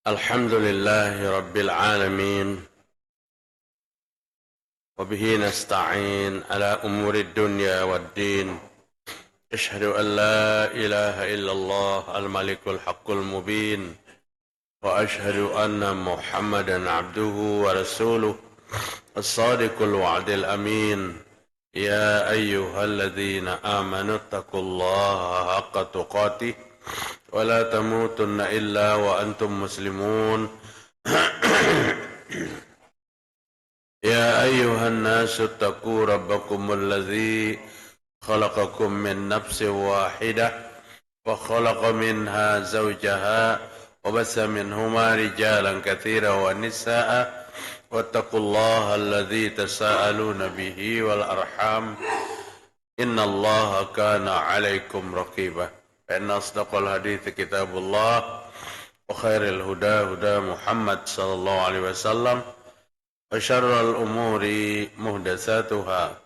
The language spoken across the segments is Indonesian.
الحمد لله رب العالمين وبه نستعين على أمور الدنيا والدين. أشهد أن لا إله إلا الله الملك الحق المبين، وأشهد أن محمدا عبده ورسوله الصادق الوعد الأمين. يا أيها الذين آمنوا اتقوا الله حق تقاته ولا تموتن إلا وأنتم مسلمون. يا أيها الناس اتقوا ربكم الذي خلقكم من نفس واحدة وخلق منها زوجها وبث منهما رجالا كثيرا ونساء واتقوا الله الذي تساءلون به والأرحام إن الله كان عليكم رقيبا. فإن أصدق الحديث كتاب الله وخير الهدى هدى محمد صلى الله عليه وسلم وشر الأمور محدثاتها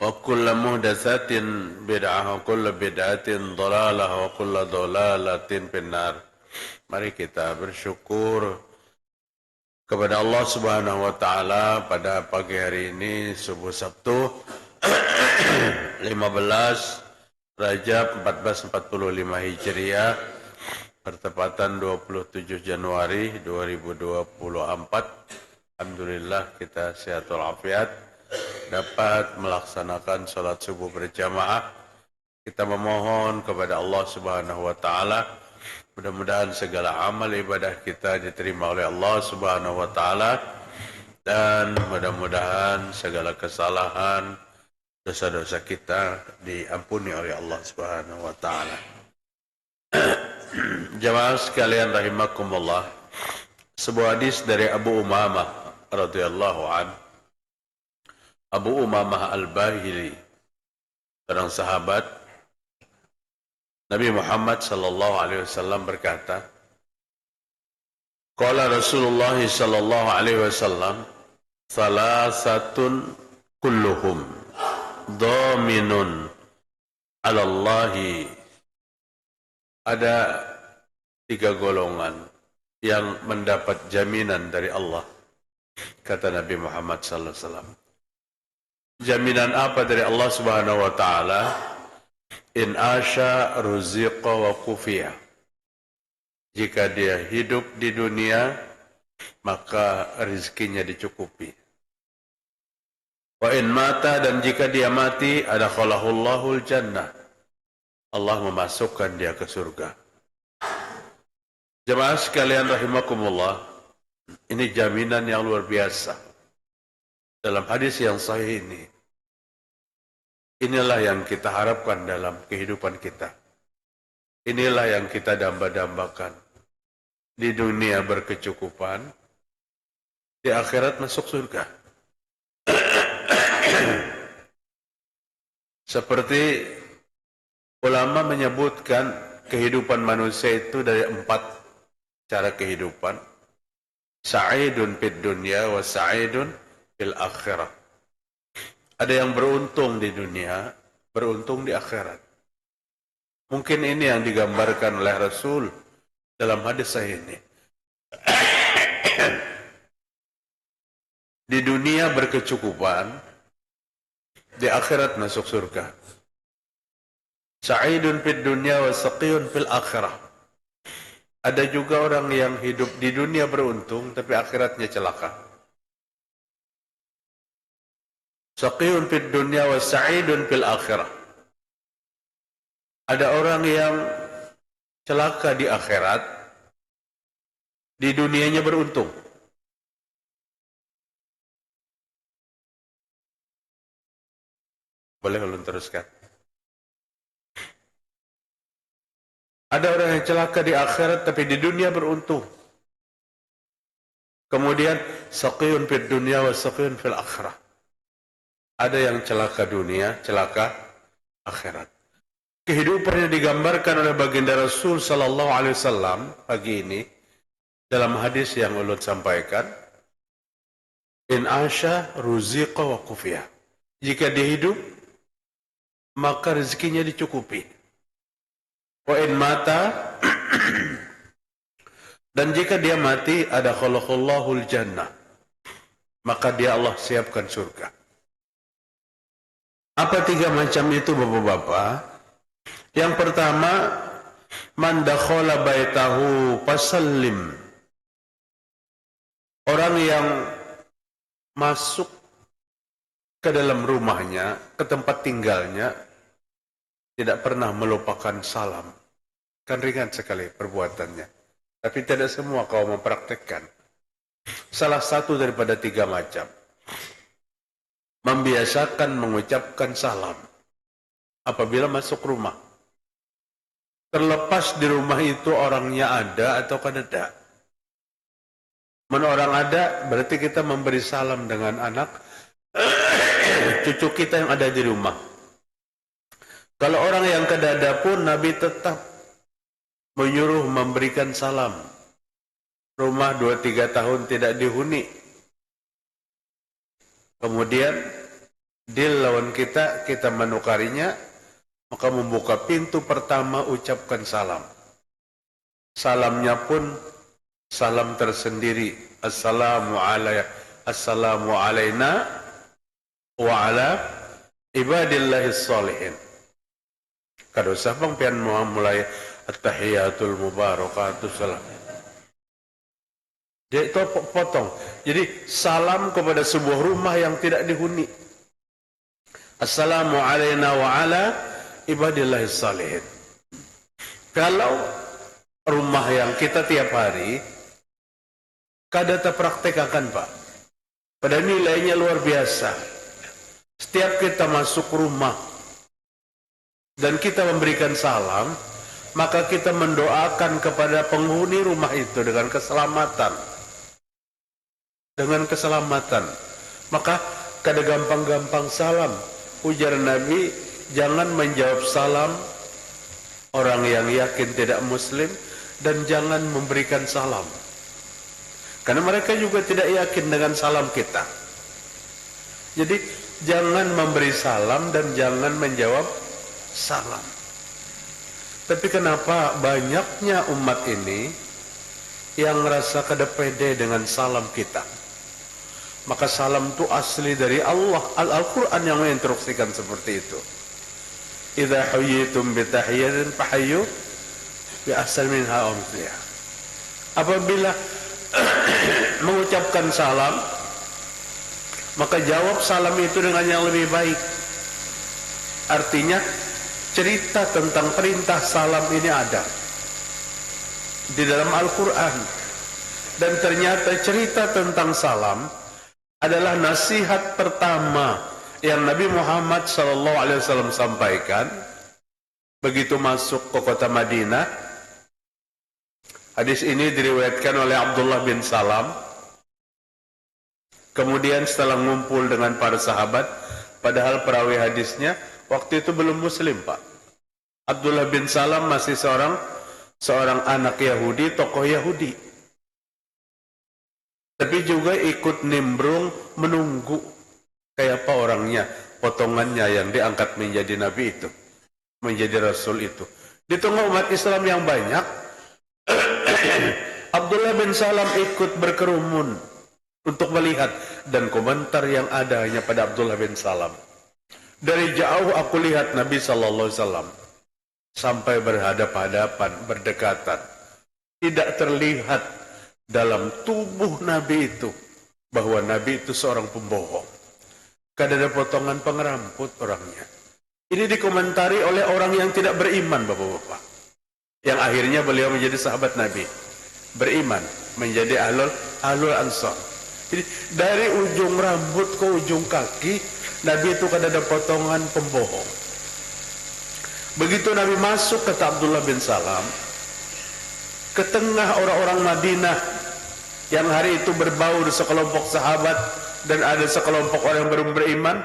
وكل محدثة بدعة وكل بدعة ضلالة وكل ضلالة في النار. Mari kita bersyukur kepada Allah Subhanahu wa taala pada pagi hari ini, subuh Sabtu 15 Rajab 1445 Hijriah, bertepatan 27 Januari 2024. Alhamdulillah kita sehat walafiat, dapat melaksanakan salat subuh berjamaah. Kita memohon kepada Allah Subhanahu wa taala, mudah-mudahan segala amal ibadah kita diterima oleh Allah Subhanahu wa taala, dan mudah-mudahan segala kesalahan, dosa-dosa kita diampuni oleh Allah Subhanahu wa taala. Jamaah sekalian rahimakumullah, sebuah hadis dari Abu Umamah radhiyallahu an. Abu Umamah Al-Bahili, seorang sahabat Nabi Muhammad sallallahu alaihi wasallam, berkata, qala Rasulullah sallallahu alaihi wasallam, salasatun kulluhum dhaminun 'ala Allahi. Ada 3 golongan yang mendapat jaminan dari Allah, kata Nabi Muhammad sallallahu alaihi wasallam. Jaminan apa dari Allah Subhanahu wa taala? In asya ruziqa wa kufiya. Jika dia hidup di dunia, maka rezekinya dicukupi. Wa in mata, dan jika dia mati, adakhalahullahu jannah, Allah memasukkan dia ke surga. Jemaah sekalian rahimakumullah, ini jaminan yang luar biasa. Dalam hadis yang sahih ini, inilah yang kita harapkan dalam kehidupan kita. Inilah yang kita damba-dambakan. Di dunia berkecukupan, di akhirat masuk surga. Seperti ulama menyebutkan, kehidupan manusia itu dari 4 cara kehidupan. Sa'idun fid dunya wa sa'idun fil akhirah. Ada yang beruntung di dunia, beruntung di akhirat. Mungkin ini yang digambarkan oleh Rasul dalam hadis sahih ini. Di dunia berkecukupan, di akhirat masuk surga. Sa'idun fid dunya wa saqiyun fil akhirah. Ada juga orang yang hidup di dunia beruntung, tapi akhiratnya celaka. Saqiyun fid dunya wa sa'idun fil akhirah. Ada orang yang celaka di akhirat, di dunianya beruntung. Boleh ulun teruskan? Ada orang yang celaka di akhirat, tapi di dunia beruntung. Kemudian saqiyun fid dunya wa saqiyun fil akhirah. Ada yang celaka dunia, celaka akhirat. Kehidupan yang digambarkan oleh baginda Rasul sallallahu alaihi wasallam pagi ini dalam hadis yang ulun sampaikan, in asya ruziqa wa kufiya. Jika dia hidup, maka rezekinya dicukupi. Wa in mata, Dan jika dia mati, ada khalaqallahul jannah, maka dia Allah siapkan surga. Apa 3 macam itu bapak-bapak? Yang pertama, man dakhala baitahu fasallim. Orang yang masuk ke dalam rumahnya, ke tempat tinggalnya, tidak pernah melupakan salam. Kan ringan sekali perbuatannya. Tapi tidak semua kaum mempraktekkan. Salah satu daripada 3 macam. Membiasakan mengucapkan salam apabila masuk rumah. Terlepas di rumah itu orangnya ada atau tidak. Orang ada, berarti kita memberi salam dengan anak cucu kita yang ada di rumah. Kalau orang yang kedada pun Nabi tetap menyuruh memberikan salam. Rumah 2-3 tahun tidak dihuni. Kemudian deal lawan kita menukarinya, maka membuka pintu pertama ucapkan salam. Salamnya pun salam tersendiri. Assalamu alaina wa ala ibadillahis salihin. Kada usah bang pian mulai at-tahiyatul mubarakatus salam. Dia itu potong. Jadi salam kepada sebuah rumah yang tidak dihuni. Assalamu alaina wa ala ibadillahis salihin. Kalau rumah yang kita tiap hari kada terpraktekkan Pak. Pada nilainya luar biasa. Setiap kita masuk rumah dan kita memberikan salam, maka kita mendoakan kepada penghuni rumah itu dengan keselamatan. Dengan keselamatan. Maka kada gampang-gampang salam. Ujar Nabi, jangan menjawab salam orang yang yakin tidak muslim dan jangan memberikan salam. Karena mereka juga tidak yakin dengan salam kita. Jadi jangan memberi salam dan jangan menjawab salam. Tapi kenapa banyaknya umat ini yang merasa kada pede dengan salam kita? Maka salam itu asli dari Allah. Al-Quran yang menginstruksikan seperti itu. Idza huyyitum bi tahiyyatin fahayyu bi ahsani minha aw mithliha. Apabila mengucapkan salam, maka jawab salam itu dengan yang lebih baik. Artinya cerita tentang perintah salam ini ada di dalam Al-Quran. Dan ternyata cerita tentang salam adalah nasihat pertama yang Nabi Muhammad SAW sampaikan begitu masuk ke kota Madinah. Hadis ini diriwayatkan oleh Abdullah bin Salam. Kemudian setelah ngumpul dengan para sahabat, padahal perawi hadisnya waktu itu belum muslim Pak. Abdullah bin Salam masih seorang anak Yahudi, tokoh Yahudi. Tapi juga ikut nimbrung menunggu kayak apa orangnya, potongannya yang diangkat menjadi nabi itu, menjadi rasul itu. Di tengah umat Islam yang banyak, Abdullah bin Salam ikut berkerumun untuk melihat, dan komentar yang ada hanya pada Abdullah bin Salam. Dari jauh aku lihat Nabi SAW sampai berhadap-hadapan, berdekatan. Tidak terlihat dalam tubuh Nabi itu bahwa Nabi itu seorang pembohong. Kada ada potongan pengerambut orangnya. Ini dikomentari oleh orang yang tidak beriman, bapak-bapak. Yang akhirnya beliau menjadi sahabat Nabi. Beriman, menjadi ahlul ansar. Jadi dari ujung rambut ke ujung kaki, Nabi itu kada ada potongan pembohong. Begitu Nabi masuk, kata Abdullah bin Salam, ke tengah orang-orang Madinah yang hari itu berbaur sekelompok sahabat dan ada sekelompok orang yang belum beriman,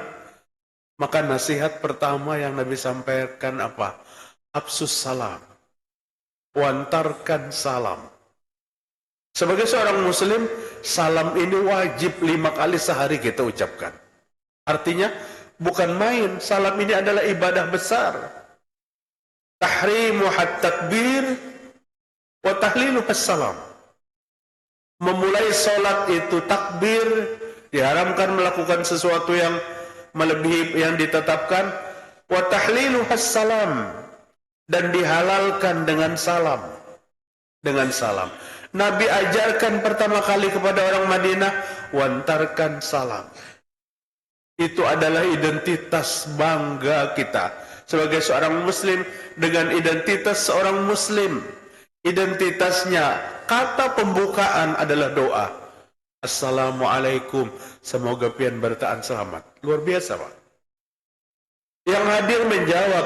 maka nasihat pertama yang Nabi sampaikan apa? Absus salam. Wantarkan salam. Sebagai seorang muslim, salam ini wajib 5 kali sehari kita ucapkan. Artinya bukan main, salam ini adalah ibadah besar. Tahrimu hat takbir Wa tahlilu assalam. Memulai sholat itu takbir, diharamkan melakukan sesuatu yang melebihi yang ditetapkan. Wa tahlilu assalam, dan dihalalkan dengan salam. Dengan salam. Nabi ajarkan pertama kali kepada orang Madinah, wantarkan salam. Itu adalah identitas bangga kita sebagai seorang muslim, dengan identitas seorang muslim. Identitasnya, kata pembukaan adalah doa. Assalamualaikum, semoga pian bertahan selamat. Luar biasa, Pak. Yang hadir menjawab,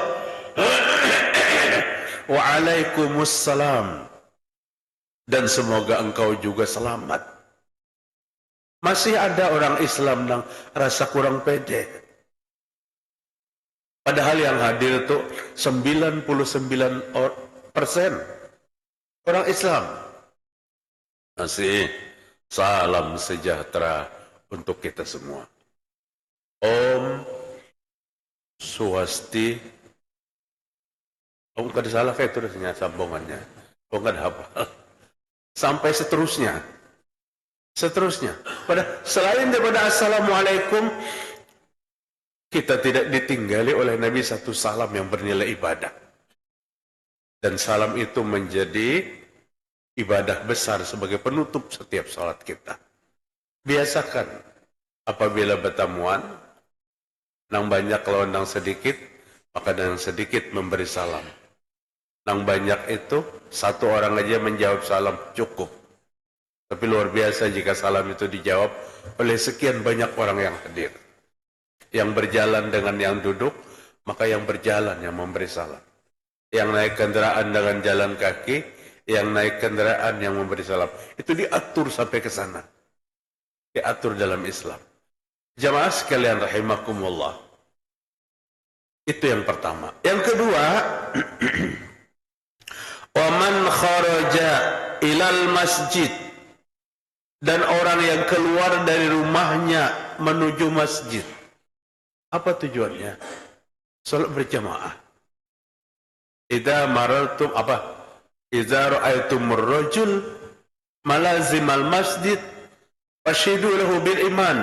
Waalaikumsalam, dan semoga engkau juga selamat. Masih ada orang Islam yang rasa kurang pede. Padahal yang hadir itu 99% orang Islam. Masih salam sejahtera untuk kita semua. Om Swasti. Om kada salah kayak terusnya sambungannya. Om kada hafal. Sampai seterusnya. Seterusnya. Selain daripada Assalamualaikum, kita tidak ditinggali oleh Nabi satu salam yang bernilai ibadah. Dan salam itu menjadi ibadah besar sebagai penutup setiap salat kita. Biasakan apabila bertemuan, nang banyak lawan nang sedikit, maka nang sedikit memberi salam. Nang banyak itu, satu orang aja menjawab salam cukup. Tapi luar biasa jika salam itu dijawab oleh sekian banyak orang yang hadir. Yang berjalan dengan yang duduk, maka yang berjalan yang memberi salam. Yang naik kendaraan dengan jalan kaki, yang naik kendaraan yang memberi salam. Itu diatur sampai ke sana. Diatur dalam Islam. Jamaah sekalian rahimakumullah. Itu yang pertama. Yang kedua, wa man kharaja ilal masjid, dan orang yang keluar dari rumahnya menuju masjid. Apa tujuannya? Salat berjamaah. Idza marartum idza ra'aytumur rajul malazimal masjid fashidu lahu bil iman.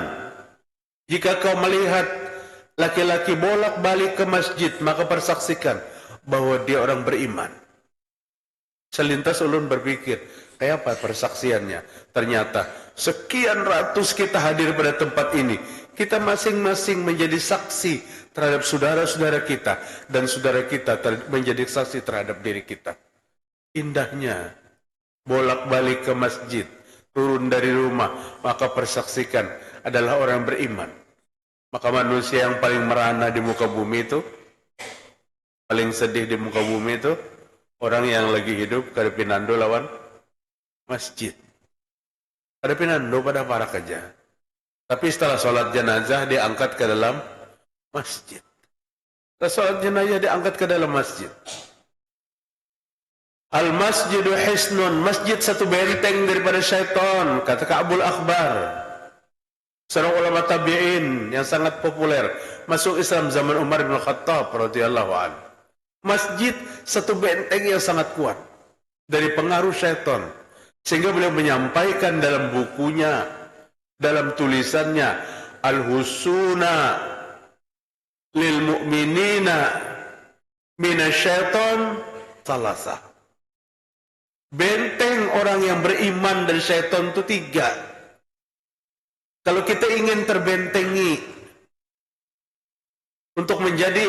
Jika kau melihat laki-laki bolak-balik ke masjid, maka persaksikan bahwa dia orang beriman. Selintas ulun berpikir, kayak apa persaksiannya? Ternyata sekian ratus kita hadir pada tempat ini. Kita masing-masing menjadi saksi terhadap saudara-saudara kita, dan saudara kita menjadi saksi terhadap diri kita. Indahnya bolak-balik ke masjid, turun dari rumah, maka persaksikan adalah orang beriman. Maka manusia yang paling merana di muka bumi itu, paling sedih di muka bumi itu, orang yang lagi hidup kada pinando lawan masjid. Kada pinando pada para kerja. Tapi setelah sholat jenazah diangkat ke dalam masjid. Setelah sholat jenazah diangkat ke dalam masjid. Al-masjidu hisnun, masjid satu benteng daripada syaitan, kata Ka'bul Akhbar. Seorang ulama tabi'in yang sangat populer, masuk Islam zaman Umar bin Khattab radhiyallahu anhu. Masjid satu benteng yang sangat kuat dari pengaruh syaitan, sehingga beliau menyampaikan dalam bukunya, dalam tulisannya, al-husuna lil mu'minina minasyaiton salasa. Benteng orang yang beriman dari syaitan itu 3. Kalau kita ingin terbentengi untuk menjadi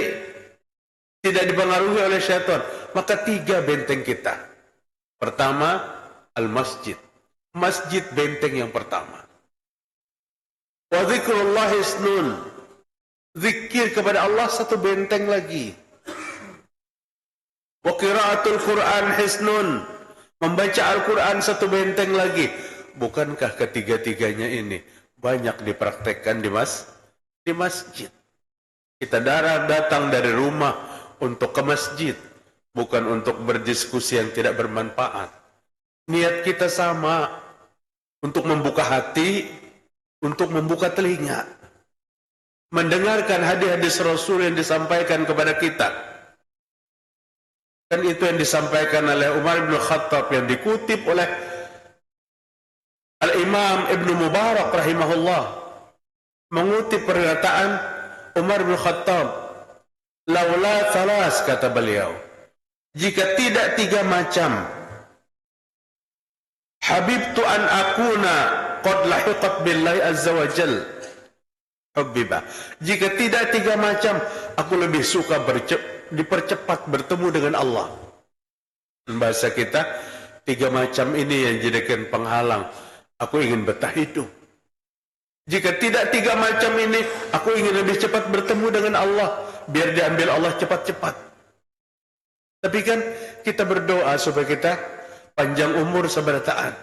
tidak dipengaruhi oleh syaitan, maka 3 benteng kita. Pertama, al-masjid. Masjid benteng yang pertama. Wa zikrullah hisnun, zikir kepada Allah satu benteng lagi. Wa qiraatul Quran hisnun, membaca Al-Quran satu benteng lagi. Bukankah ketiga-tiganya ini banyak dipraktekkan di masjid? Kita datang dari rumah untuk ke masjid, bukan untuk berdiskusi yang tidak bermanfaat. Niat kita sama, untuk membuka hati, untuk membuka telinga, mendengarkan hadis-hadis Rasul yang disampaikan kepada kita. Dan itu yang disampaikan oleh Umar bin Khattab yang dikutip oleh Al-Imam Ibn Mubarak rahimahullah, mengutip pernyataan Umar bin Khattab, laula thalas, kata beliau, jika tidak tiga macam, habibtu an akuna qad lahiqat billahi azza wa jal hubbiba. Jika tidak tiga macam, aku lebih suka dipercepat bertemu dengan Allah. Bahasa kita, tiga macam ini yang jadikan penghalang. Aku ingin betah hidup. Jika tidak tiga macam ini, aku ingin lebih cepat bertemu dengan Allah, biar diambil Allah cepat-cepat. Tapi kan kita berdoa supaya kita panjang umur sabar taat.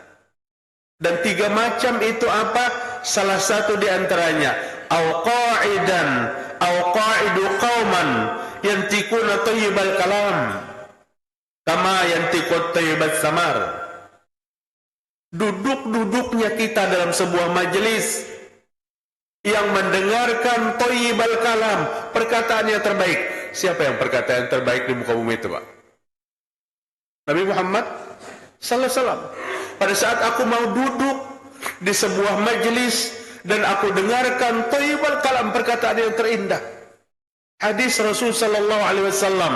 Dan tiga macam itu apa? Salah satu di antaranya, au qa'idan, au qa'idu qauman yantiquna thayyibal kalam kama yantiqut thayyibat samar. Duduk-duduknya kita dalam sebuah majelis yang mendengarkan thayyibal kalam, perkataan yang terbaik. Siapa yang perkataan yang terbaik di muka bumi itu, Pak? Nabi Muhammad sallallahu alaihi wasallam. Pada saat aku mau duduk di sebuah majelis dan aku dengarkan thayyibal kalam, perkataan yang terindah, hadis Rasul sallallahu alaihi wasallam,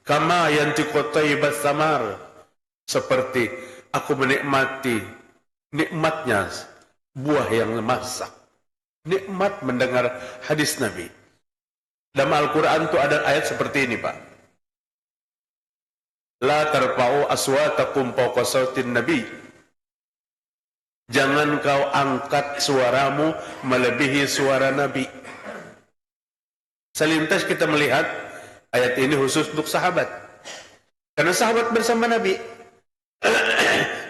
kama yantiqut thayyibat samar, seperti aku menikmati nikmatnya buah yang masak. Nikmat mendengar hadis Nabi. Dalam Al-Quran itu ada ayat seperti ini, Pak. La tarfa'u aswatakum fawqa sautin Nabi. Jangan kau angkat suaramu melebihi suara Nabi. Selintas kita melihat ayat ini khusus untuk sahabat. Karena sahabat bersama Nabi.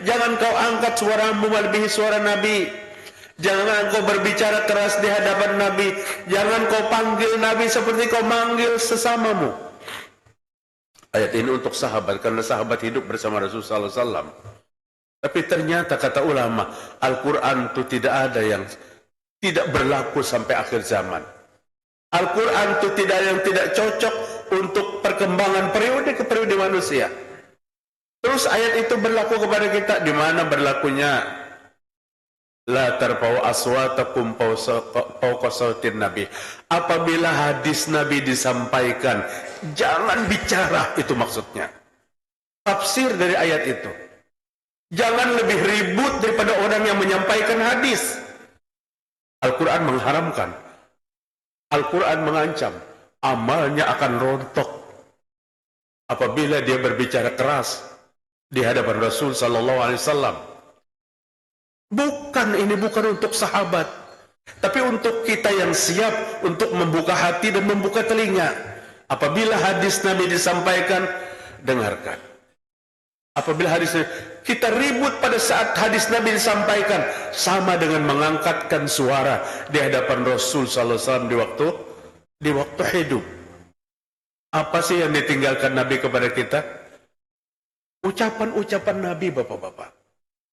Jangan kau angkat suaramu melebihi suara Nabi. Jangan kau berbicara keras di hadapan Nabi. Jangan kau panggil Nabi seperti kau manggil sesamamu. Ayat ini untuk sahabat, karena sahabat hidup bersama Rasulullah SAW. Tapi ternyata kata ulama, Al-Quran itu tidak ada yang tidak berlaku sampai akhir zaman. Al-Quran itu tidak ada yang tidak cocok untuk perkembangan periode ke periode manusia. Terus ayat itu berlaku kepada kita. Di mana berlakunya? La tarfa'u aswatakum fawqa sautin Nabi. Apabila hadis Nabi disampaikan, jangan bicara, itu maksudnya. Tafsir dari ayat itu. Jangan lebih ribut daripada orang yang menyampaikan hadis. Al-Quran mengharamkan. Al-Quran mengancam. Amalnya akan rontok apabila dia berbicara keras di hadapan Rasul sallallahu alaihi wasallam. Ini bukan untuk sahabat, tapi untuk kita yang siap untuk membuka hati dan membuka telinga. Apabila hadis Nabi disampaikan, dengarkan. Apabila hadis kita ribut pada saat hadis Nabi disampaikan, sama dengan mengangkatkan suara di hadapan Rasul sallallahu alaihi wasallam di waktu hidup. Apa sih yang ditinggalkan Nabi kepada kita? Ucapan-ucapan Nabi, Bapak-bapak.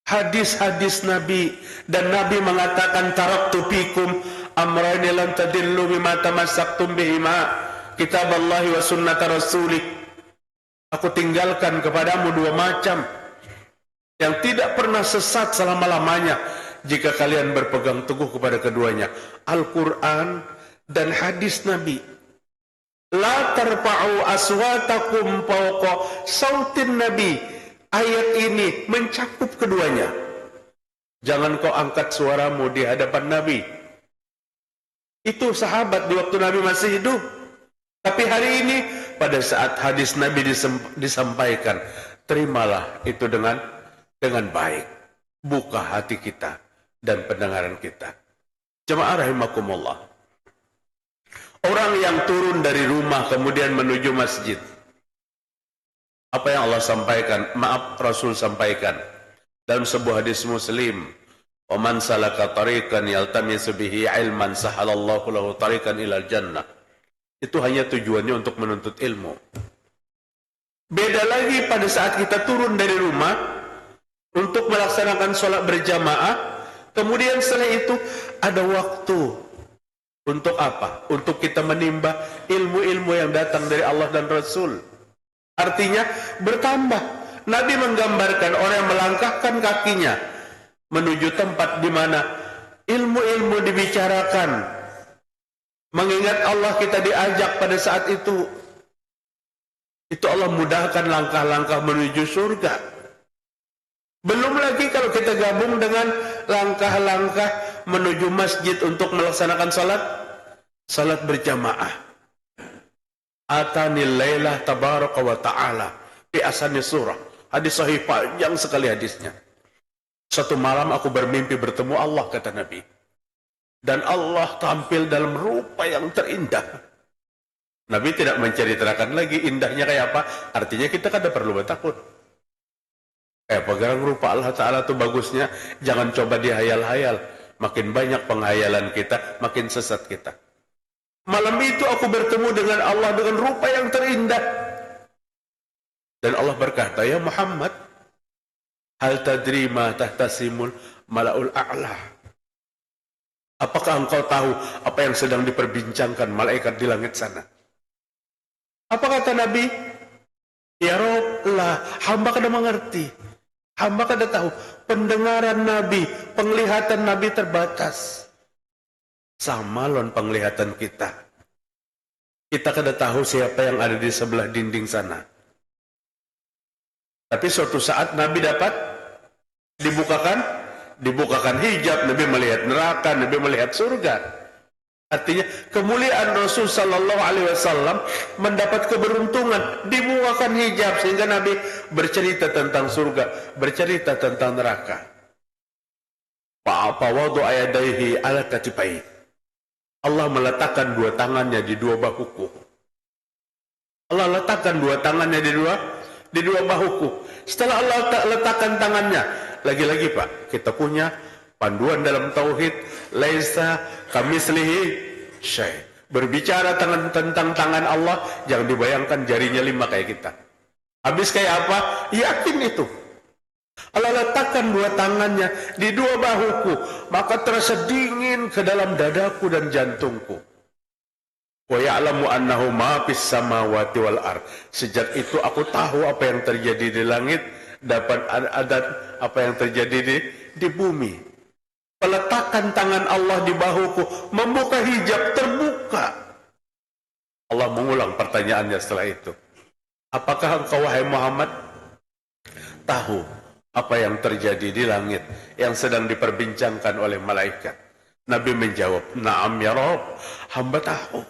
Hadis-hadis Nabi, dan Nabi mengatakan taraktu fikum amrayni lan tadillu bima tamassaktum bihima, kitaballahi wa sunnata rasulih. Aku tinggalkan kepadamu dua macam yang tidak pernah sesat selama-lamanya jika kalian berpegang teguh kepada keduanya, Al-Quran dan hadis Nabi. La tarfa'u aswatakum fawqa sautin Nabi. Ayat ini mencakup keduanya. Jangan kau angkat suaramu di hadapan Nabi. Itu sahabat di waktu Nabi masih hidup. Tapi hari ini, pada saat hadis Nabi disampaikan, terimalah itu dengan baik. Buka hati kita dan pendengaran kita. Jemaah rahimakumullah. Orang yang turun dari rumah kemudian menuju masjid, apa yang Allah sampaikan, Rasul sampaikan dalam sebuah hadis Muslim, "Wa man salaka tariqan yaltamisu bihi ilman sahalallahu lahu tariqan ilal jannah." Itu hanya tujuannya untuk menuntut ilmu. Beda lagi pada saat kita turun dari rumah untuk melaksanakan sholat berjamaah, kemudian setelah itu ada waktu untuk apa? Untuk kita menimba ilmu-ilmu yang datang dari Allah dan Rasul. Artinya bertambah. Nabi menggambarkan orang yang melangkahkan kakinya menuju tempat di mana ilmu-ilmu dibicarakan. Mengingat Allah kita diajak pada saat itu. Itu Allah mudahkan langkah-langkah menuju surga. Belum lagi kalau kita gabung dengan langkah-langkah menuju masjid untuk melaksanakan salat berjamaah. Atanil lailah tabaraka wa ta'ala fi asani surah. Hadis sahih panjang sekali hadisnya. Satu malam aku bermimpi bertemu Allah, kata Nabi. Dan Allah tampil dalam rupa yang terindah. Nabi tidak menceritakan lagi indahnya kayak apa. Artinya kita kan tidak perlu bertakut. Pegang rupa Allah Ta'ala itu bagusnya. Jangan coba dihayal-hayal. Makin banyak penghayalan kita, makin sesat kita. Malam itu aku bertemu dengan Allah dengan rupa yang terindah. Dan Allah berkata, ya Muhammad, hal tadri ma tahtasimul mala'ul a'la. Apakah engkau tahu apa yang sedang diperbincangkan malaikat di langit sana? Apa kata Nabi? Ya Rabb, lah, hamba kada mengerti. Hamba kada tahu. Pendengaran Nabi, penglihatan Nabi terbatas. Sama lon penglihatan kita. Kita kada tahu siapa yang ada di sebelah dinding sana. Tapi suatu saat Nabi dapat dibukakan hijab, Nabi melihat neraka, Nabi melihat surga. Artinya kemuliaan Rasul sallallahu alaihi wasallam mendapat keberuntungan, dibukakan hijab sehingga Nabi bercerita tentang surga, bercerita tentang neraka. Fa wadu ayadaihi ala katipai. Allah meletakkan dua tangannya di dua bahuku. Allah letakkan dua tangannya di dua bahuku. Setelah Allah letakkan tangannya, lagi-lagi Pak, kita punya panduan dalam tauhid, laisa kamislihi syai. Berbicara tentang tangan Allah, jangan dibayangkan jarinya 5 kayak kita. Habis kayak apa? Yakin itu. Allah letakkan dua tangannya di dua bahuku, maka terasa dingin ke dalam dadaku dan jantungku. Wa ya'lamu annahu ma fis samawati wal ard. Sejak itu aku tahu apa yang terjadi di langit, dapat adat apa yang terjadi di bumi. Peletakan tangan Allah di bahuku membuka hijab, terbuka. Allah mengulang pertanyaannya setelah itu. Apakah engkau wahai Muhammad tahu apa yang terjadi di langit yang sedang diperbincangkan oleh malaikat? Nabi menjawab, "Na'am ya Rabb, hamba tahu.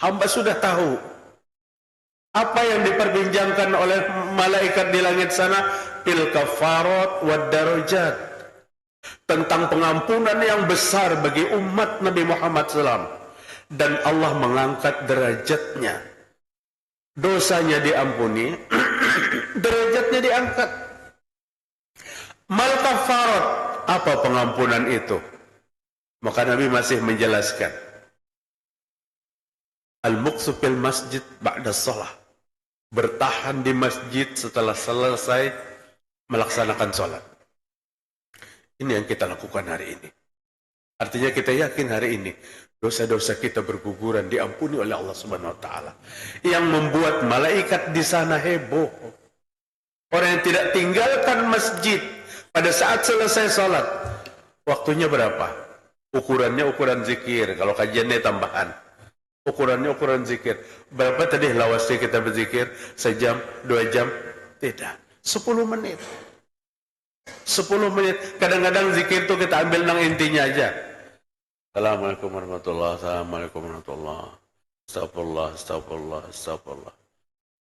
Hamba sudah tahu apa yang diperbincangkan oleh malaikat di langit sana, fil kafarat wad darajat, tentang pengampunan yang besar bagi umat Nabi Muhammad SAW, dan Allah mengangkat derajatnya. Dosanya diampuni, derajatnya diangkat. Mal kafarat, apa pengampunan itu? Maka Nabi masih menjelaskan, al-muqsu fil masjid ba'da shalah, bertahan di masjid setelah selesai melaksanakan sholat. Ini yang kita lakukan hari ini. Artinya kita yakin hari ini dosa-dosa kita berguguran, diampuni oleh Allah Subhanahu wa taala. Yang membuat malaikat di sana heboh. Orang yang tidak tinggalkan masjid pada saat selesai sholat, waktunya berapa? Ukurannya ukuran zikir. Kalau kajiannya tambahan, ukurannya ukuran zikir. Berapa tadi lawasnya kita berzikir? Sejam, 2 jam? Tidak, 10 menit. 10 menit. Kadang-kadang zikir itu kita ambil nang intinya aja. Assalamualaikum warahmatullahi wabarakatuh. Assalamualaikum warahmatullahi wabarakatuh. Astagfirullah, astagfirullah, astagfirullah.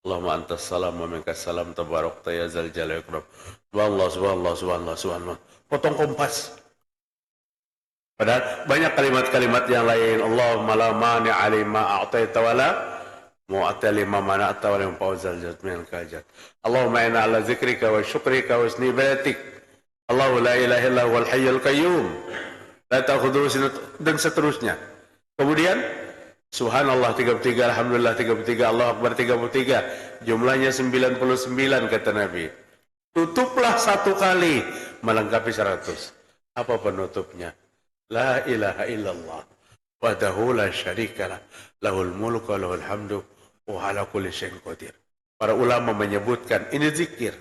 Allahumma antas salam wa minkas salam, tabarakta ya zal jalali wal ikram. Subhanallah, subhanallah, subhanallah, subhanallah. Potong kompas. Padahal banyak kalimat-kalimat yang lain. Allahumma la mani'a lima a'taita wa la mu'ti lima mana'ta wa la yanfa'u dzal minal hajat. Allahumma inna ala zikrika wa syukrika wa husni ibadatik. Allahu la ilaha illa huwal hayyul qayyum. La ta'khudhuhu sinatun, dan seterusnya. Kemudian subhanallah 33, alhamdulillah 33, Allahu akbar 33. Jumlahnya 99 kata Nabi. Tutuplah 1 kali melengkapi 100. Apa penutupnya? La ilaha illallah wahdahu la syarikalah, lahul mulku wa lahul hamdu wa ala kulli syai'in qadir. Para ulama menyebutkan ini zikir,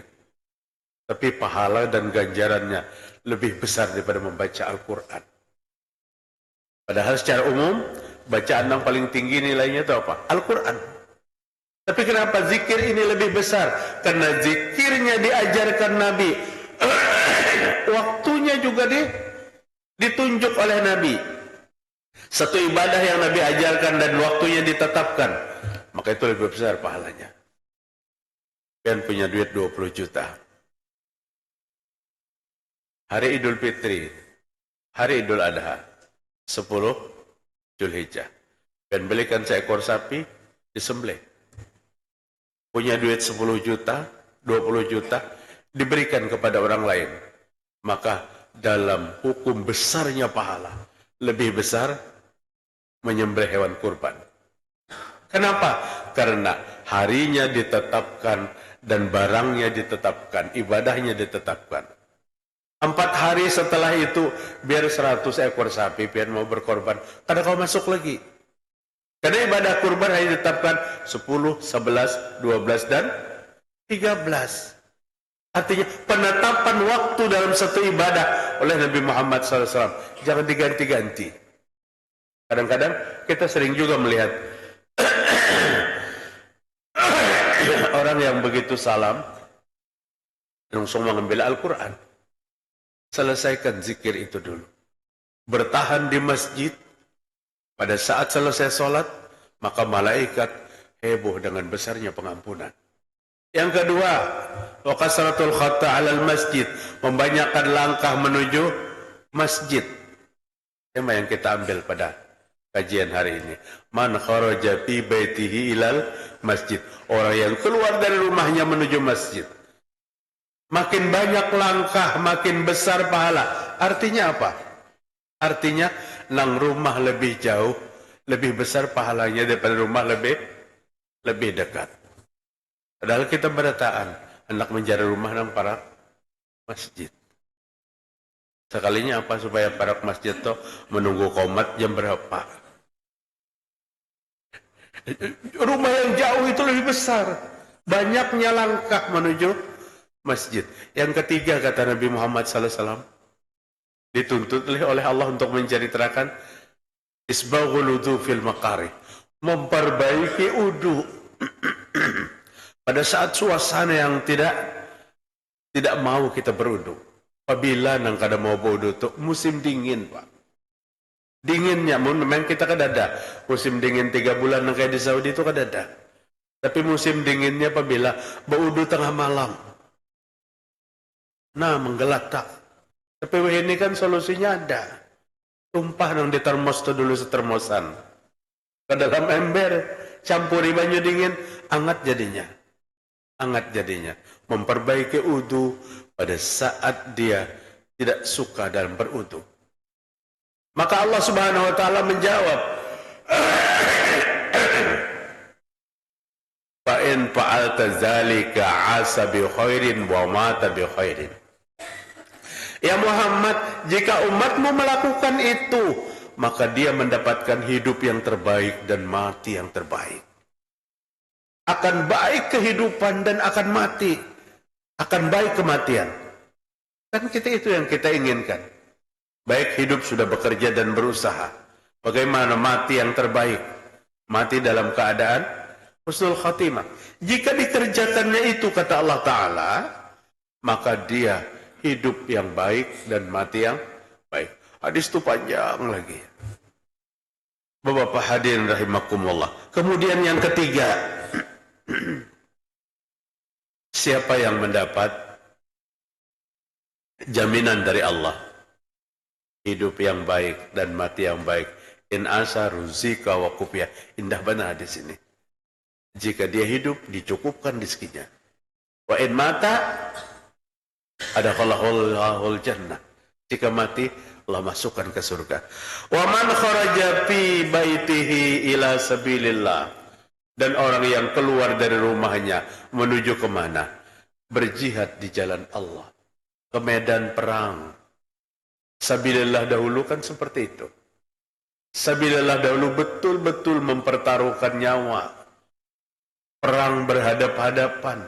tapi pahala dan ganjarannya lebih besar daripada membaca Al-Quran. Padahal secara umum, bacaan yang paling tinggi nilainya itu apa? Al-Quran. Tapi kenapa zikir ini lebih besar? Karena zikirnya diajarkan Nabi. Waktunya juga ditunjuk oleh Nabi. Satu ibadah yang Nabi ajarkan dan waktunya ditetapkan, maka itu lebih besar pahalanya. Kalian punya duit 20 juta. Hari Idul Fitri, hari Idul Adha, 10 Zulhijjah. Dan belikan seekor sapi, disembelih. Punya duit 10 juta, 20 juta, diberikan kepada orang lain. Maka dalam hukum besarnya pahala, lebih besar menyembelih hewan kurban. Kenapa? Karena harinya ditetapkan dan barangnya ditetapkan, ibadahnya ditetapkan. 4 hari setelah itu, biar 100 ekor sapi, biar mau berkorban, kadang kau masuk lagi. Karena ibadah kurban hanya ditetapkan 10, 11, 12, dan 13. Artinya penetapan waktu dalam satu ibadah oleh Nabi Muhammad SAW. Jangan diganti-ganti. Kadang-kadang kita sering juga melihat orang yang begitu salam, langsung mengambil Al-Quran. Selesaikan zikir itu dulu. Bertahan di masjid. Pada saat selesai sholat, maka malaikat heboh dengan besarnya pengampunan. Yang kedua, wa kasratul khata 'alal masjid, membanyakkan langkah menuju masjid. Tema yang kita ambil pada kajian hari ini. Man kharaja fi baitihi ilal masjid. Orang yang keluar dari rumahnya menuju masjid. Makin banyak langkah, makin besar pahala. Artinya apa? Artinya, nang rumah lebih jauh, lebih besar pahalanya daripada rumah lebih dekat. Padahal kita berataan, hendak mencari rumah nang para masjid. Sekalinya apa supaya para masjid itu menunggu qomat jam berapa? Rumah yang jauh itu lebih besar. Banyaknya langkah menuju masjid. Yang ketiga kata Nabi Muhammad SAW, dituntut oleh Allah untuk menceritakan isbaghul wudu fil maqari, memperbaiki wudu pada saat suasana yang tidak mau kita berwudu. Apabila nang kada mau berwudu itu musim dingin, Pak. Dinginnya, memang kita kada ada musim dingin 3 bulan nang kayak di Saudi itu kada ada. Tapi musim dinginnya apabila berwudu tengah malam. Nah, menggelatak. Tapi ini kan solusinya ada. Tumpah nang di termos itu dulu setermosan. Ke dalam ember, campuri banyu dingin, hangat jadinya. Hangat jadinya. Memperbaiki wudu pada saat dia tidak suka dalam berwudu. Maka Allah Subhanahu wa taala menjawab, fa in fa'alta zalika 'asa bi khairin wa mata bi khairin. Ya Muhammad, jika umatmu melakukan itu, maka dia mendapatkan hidup yang terbaik dan mati yang terbaik. Akan baik kehidupan dan akan mati. Akan baik kematian. Kan kita itu yang kita inginkan. Baik hidup sudah bekerja dan berusaha. Bagaimana mati yang terbaik? Mati dalam keadaan husnul khatimah. Jika dikerjakannya itu, kata Allah Ta'ala, maka dia hidup yang baik dan mati yang baik. Hadis itu panjang lagi. Bapak hadirin rahimakumullah. Kemudian yang ketiga, siapa yang mendapat jaminan dari Allah hidup yang baik dan mati yang baik? In asa ruzika wa kufiya. Indah benar di sini. Jika dia hidup, dicukupkan rezekinya. Wa in mata adakhalahul jannah. Jika mati, Allah masukkan ke surga. Wa man kharaja fi baitihi ila sabilillah. Dan orang yang keluar dari rumahnya menuju kemana? Berjihad di jalan Allah. Ke medan perang. Sabilillah dahulu kan seperti itu. Sabilillah dahulu betul-betul mempertaruhkan nyawa. perang berhadap-hadapan,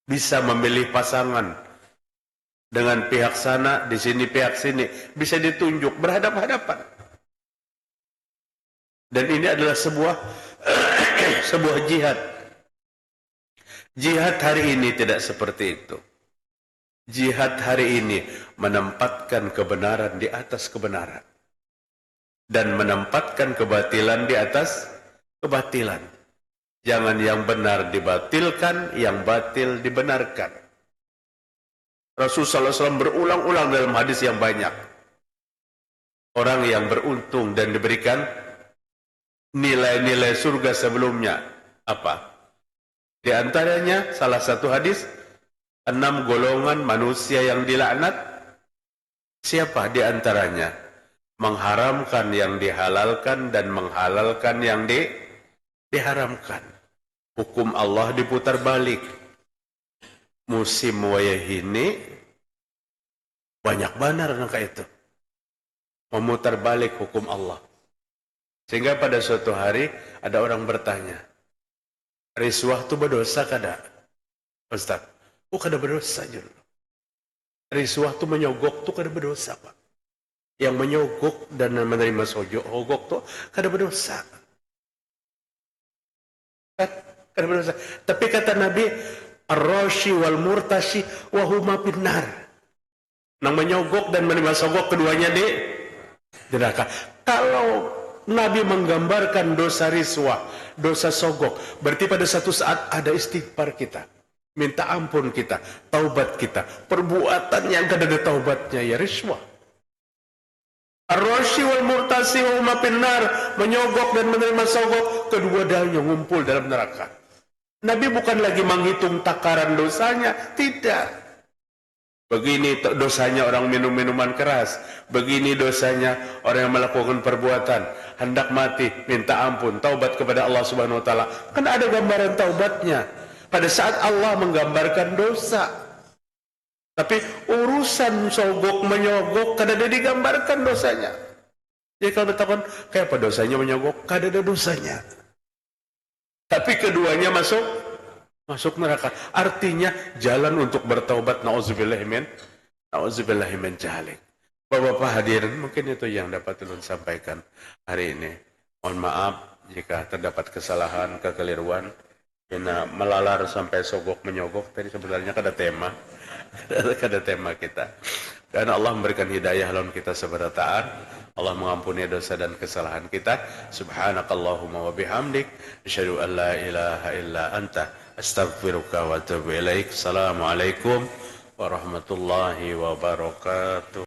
bisa memilih pasangan dengan pihak sana, di sini pihak sini, bisa ditunjuk berhadap-hadapan. Dan ini adalah sebuah sebuah jihad. Jihad hari ini tidak seperti itu. Jihad hari ini menempatkan kebenaran di atas kebenaran dan menempatkan kebatilan di atas kebatilan. Jangan yang benar dibatilkan, yang batil dibenarkan. Rasulullah SAW berulang-ulang dalam hadis yang banyak. Orang yang beruntung dan diberikan nilai-nilai surga sebelumnya. Apa? Di antaranya salah satu hadis, 6 golongan manusia yang dilaknat. Siapa di antaranya? Mengharamkan yang dihalalkan dan menghalalkan yang diharamkan. Hukum Allah diputar balik. Musim wayah ini banyak benar angka itu. Memutar balik hukum Allah. Sehingga pada suatu hari ada orang bertanya, riswah itu berdosa kada? Ustaz, kada berdosa juga. Riswah itu menyogok itu kada berdosa, Pak. Yang menyogok dan menerima sogok itu kada berdosa. Kada berdosa. Tapi kata Nabi, ar-rashi wal murtashi wa huma finnar. Nang menyogok dan menerima sogok keduanya di neraka. Kalau Nabi menggambarkan dosa riswah, dosa sogok, berarti pada satu saat ada istighfar kita, minta ampun kita, taubat kita. Perbuatan yang kada ada taubatnya ya riswah. Ar-rashi wal murtasi wa huma finnar, menyogok dan menerima sogok, kedua-duanya ngumpul dalam neraka. Nabi bukan lagi menghitung takaran dosanya, tidak. Begini dosanya orang minum minuman keras, begini dosanya orang yang melakukan perbuatan hendak mati, minta ampun, taubat kepada Allah Subhanahu wa taala. Kan ada gambaran taubatnya pada saat Allah menggambarkan dosa. Tapi urusan sogok menyogok kada ada digambarkan dosanya. Jadi kalau bertakon, kayak apa dosanya menyogok? Kada ada dosanya. Tapi keduanya masuk neraka. Artinya jalan untuk bertaubat, na'udzubillahimin jahalik. Bapak-bapak hadirin, mungkin itu yang dapat ulun sampaikan hari ini. Mohon maaf jika terdapat kesalahan, kekeliruan. Karena melalar sampai sogok menyogok tadi sebenarnya kada tema. Kada tema kita. Dan Allah memberikan hidayah lawan kita sepada taat. Allah mengampuni dosa dan kesalahan kita. Subhanakallahumma wa bihamdik, asyhadu an la ilaha illa anta, astaghfiruka wa atubu ilaik. Assalamualaikum warahmatullahi wabarakatuh.